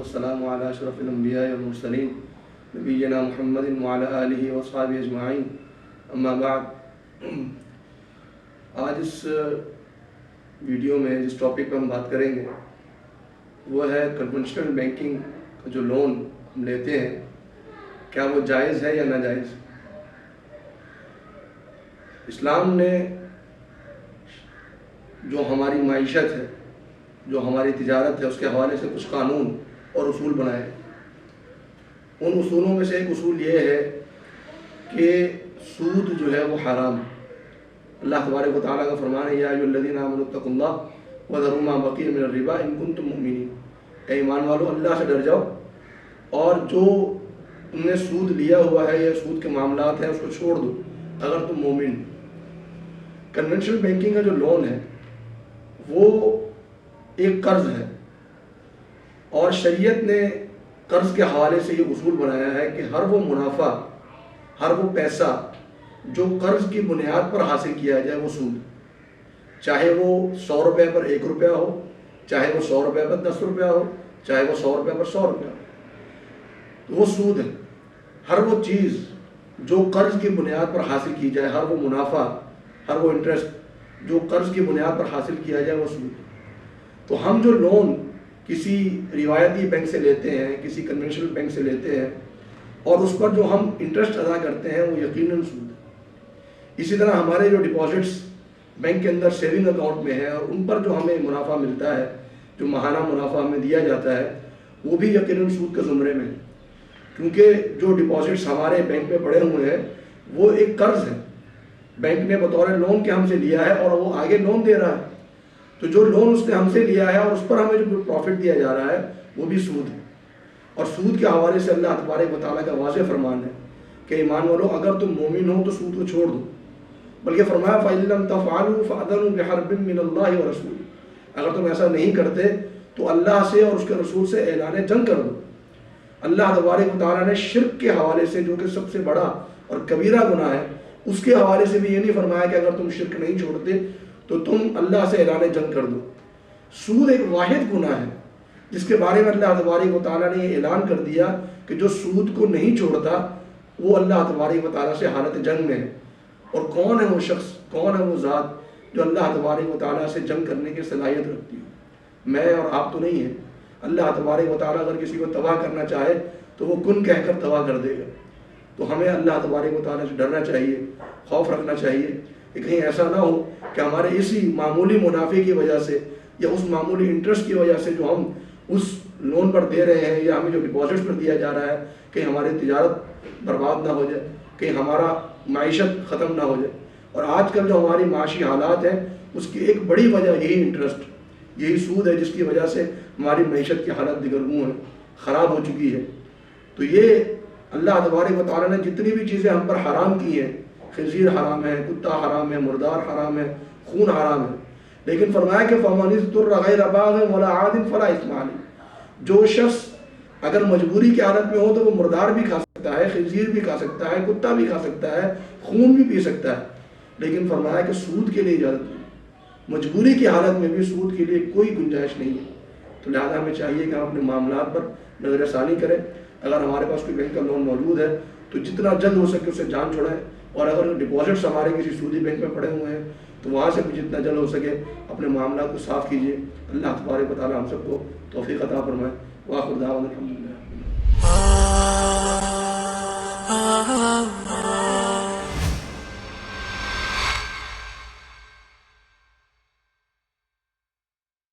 والسلام علی اشرف الانبیاء والمرسلین نبینا محمد وعلی آلہ وصحبہ اجمعین، اما بعد۔ آج اس ویڈیو میں جس ٹاپک پر ہم بات کریں گے وہ ہے کنونشنل بینکنگ کا جو لون ہم لیتے ہیں، کیا وہ جائز ہے یا ناجائز۔ اسلام نے جو ہماری معیشت ہے، جو ہماری تجارت ہے، اس کے حوالے سے کچھ قانون اور اصول بنائے۔ ان اصولوں میں سے ایک اصول یہ ہے کہ سود جو ہے وہ حرام ہے۔ اللہ تبارک و تعالیٰ کا فرمان ہے یا ایھا الذین آمنوا اتقوا اللہ وذروا ما بقی من الربا ان کنتم مؤمنین، اے ایمان والو اللہ سے ڈر جاؤ اور جو تم نے سود لیا ہوا ہے یا سود کے معاملات ہیں اس کو چھوڑ دو اگر تم مومن۔ کنونشنل بینکنگ کا جو لون ہے وہ ایک قرض ہے، اور شریعت نے قرض کے حوالے سے یہ اصول بنایا ہے کہ ہر وہ منافع، ہر وہ پیسہ جو قرض کی بنیاد پر حاصل کیا جائے وہ سود، چاہے وہ 100 روپے پر 1 روپیہ ہو، چاہے وہ 100 روپے پر 10 روپیہ ہو، چاہے وہ 100 روپے پر 100 روپیہ ہو، تو وہ سود ہے۔ ہر وہ چیز جو قرض کی بنیاد پر حاصل کی جائے، ہر وہ منافع، ہر وہ انٹرسٹ جو قرض کی بنیاد پر حاصل کیا جائے وہ سود ہے۔ تو ہم جو لون کسی روایتی بینک سے لیتے ہیں، کسی کنونشنل بینک سے لیتے ہیں، اور اس پر جو ہم انٹرسٹ ادا کرتے ہیں وہ یقیناً سود ہے۔ اسی طرح ہمارے جو ڈپازٹس بینک کے اندر سیونگ اکاؤنٹ میں ہیں اور ان پر جو ہمیں منافع ملتا ہے، جو ماہانہ منافع ہمیں دیا جاتا ہے، وہ بھی یقیناً سود کے زمرے میں ہے، کیونکہ جو ڈپازٹس ہمارے بینک میں پڑے ہوئے ہیں وہ ایک قرض ہے، بینک نے بطور لون کے ہم سے لیا ہے اور وہ آگے لون دے رہا ہے، تو جو لون اس نے ہم سے لیا ہے اور اس پر ہمیں جو پروفٹ دیا جا رہا ہے وہ بھی سود ہے۔ اور سود کے حوالے سے اللہ تبارک و تعالیٰ کا واضح فرمان ہے کہ ایمان والو اگر تم مومن ہو تو سود کو چھوڑ دو، بلکہ فرمایا فَإِن لَّمْ تَفْعَلُوا فَأْذَنُوا بِحَرْبٍ مِّنَ اللَّهِ وَرَسُولِهِ، اگر تم ایسا نہیں کرتے تو اللہ سے اور اس کے رسول سے اعلان جنگ کر دو۔ اللہ تبارک و تعالیٰ نے شرک کے حوالے سے، جو کہ سب سے بڑا اور کبیرہ گناہ ہے، اس کے حوالے سے بھی یہ نہیں فرمایا کہ اگر تم شرک نہیں چھوڑتے تو تم اللہ سے اعلان جنگ کر دو۔ سود ایک واحد گناہ ہے جس کے بارے میں اللہ تبارک و تعالیٰ نے یہ اعلان کر دیا کہ جو سود کو نہیں چھوڑتا وہ اللہ تبارک و تعالیٰ سے حالت جنگ میں ہے۔ اور کون ہے وہ شخص، کون ہے وہ ذات جو اللہ تبارک و تعالیٰ سے جنگ کرنے کی صلاحیت رکھتی ہے؟ میں اور آپ تو نہیں ہے۔ اللہ تبارک و تعالیٰ اگر کسی کو تباہ کرنا چاہے تو وہ کن کہہ کر تباہ کر دے گا۔ تو ہمیں اللہ تبارک و تعالیٰ سے ڈرنا چاہیے، خوف رکھنا چاہیے کہ کہیں ایسا نہ ہو کہ ہمارے اسی معمولی منافع کی وجہ سے یا اس معمولی انٹرسٹ کی وجہ سے جو ہم اس لون پر دے رہے ہیں یا ہمیں جو ڈپازٹس پر دیا جا رہا ہے، کہیں ہماری تجارت برباد نہ ہو جائے، کہیں ہمارا معیشت ختم نہ ہو جائے۔ اور آج کل جو ہماری معاشی حالات ہیں اس کی ایک بڑی وجہ یہی انٹرسٹ، یہی سود ہے، جس کی وجہ سے ہماری معیشت کی حالت دیگرگوں ہے، خراب ہو چکی ہے۔ تو یہ اللہ تبارک و تعالیٰ نے جتنی بھی چیزیں ہم پر حرام کی ہیں، خنزیر حرام ہے، کتا حرام ہے، مردار حرام ہے، خون حرام ہے، لیکن فرمایا کہ فَمَنِ اضْطُرَّ غَيْرَ بَاغٍ وَلَا عَادٍ فَلَا إِثْمَ عَلَيْهِ، جو شخص اگر مجبوری کی حالت میں ہو تو وہ مردار بھی کھا سکتا ہے، خنزیر بھی کھا سکتا ہے، کتا بھی کھا سکتا ہے، خون بھی پی سکتا ہے، لیکن فرمایا کہ سود کے لیے اجازت نہیں، مجبوری کی حالت میں بھی سود کے لیے کوئی گنجائش نہیں ہے۔ تو لہٰذا ہمیں چاہیے کہ ہم اپنے معاملات پر نظر ثانی کریں۔ اگر ہمارے پاس کوئی بینک کا لون موجود ہے تو جتنا جلد ہو سکے اسے جان چھوڑائیں، اور اگر ڈپازٹس ہمارے کسی سودی بینک میں پڑے ہوئے ہیں تو وہاں سے بھی جتنا جلد ہو سکے اپنے معاملات کو صاف کیجیے۔ اللہ تبارک و تعالیٰ ہم سب کو توفیق عطا فرمائے۔ وآخر دعوانا الحمدللہ۔